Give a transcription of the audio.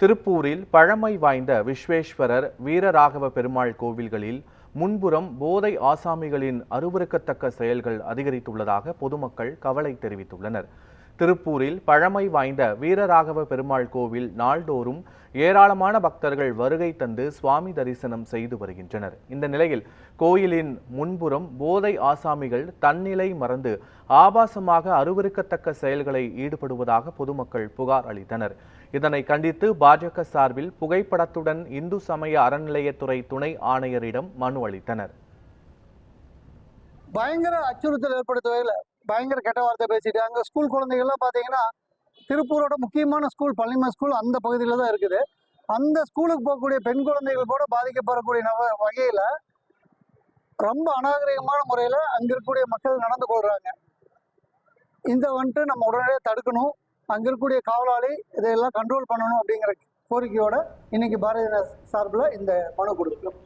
திருப்பூரில் பழமை வாய்ந்த விஸ்வேஸ்வரர், வீரராகவ பெருமாள் கோவில்களில் முன்புறம் போதை ஆசாமிகளின் அருவருக்கத்தக்க செயல்கள் அதிகரித்துள்ளதாக பொதுமக்கள் கவலை தெரிவித்துள்ளனர். திருப்பூரில் பழமை வாய்ந்த வீரராகவ பெருமாள் கோவில் நாள்தோறும் ஏராளமான பக்தர்கள் வருகை தந்து சுவாமி தரிசனம் செய்து வருகின்றனர். இந்த நிலையில் கோயிலின் முன்புறம் போதை ஆசாமிகள் தன்னிலை மறந்து ஆபாசமாக அருவருக்கத்தக்க செயல்களை ஈடுபடுவதாக பொதுமக்கள் புகார் அளித்தனர். இதனை கண்டித்து பாஜக சார்பில் புகைப்படத்துடன் இந்து சமய அறநிலையத்துறை துணை ஆணையரிடம் மனு அளித்தனர். பயங்கர அச்சுறுத்தல் ஏற்படுத்துவதில் பயங்கர கெட்ட வார்த்தை பேசிட்டு அங்கே ஸ்கூல் குழந்தைகள்லாம் பார்த்தீங்கன்னா திருப்பூரோட முக்கியமான ஸ்கூல் பள்ளிமா ஸ்கூல் அந்த பகுதியில் தான் இருக்குது. அந்த ஸ்கூலுக்கு போகக்கூடிய பெண் குழந்தைகள் கூட பாதிக்கப்படக்கூடிய வகையில் ரொம்ப அநாகரிகமான முறையில் அங்கே இருக்கக்கூடிய மக்கள் நடந்து கொள்கிறாங்க. இந்த வந்துட்டு நம்ம உடனடியாக தடுக்கணும். அங்கே இருக்கக்கூடிய காவலாளி இதையெல்லாம் கண்ட்ரோல் பண்ணணும் அப்படிங்கிற கோரிக்கையோட இன்னைக்கு பாரதிய சார்பில் இந்த மனு கொடுக்கணும்.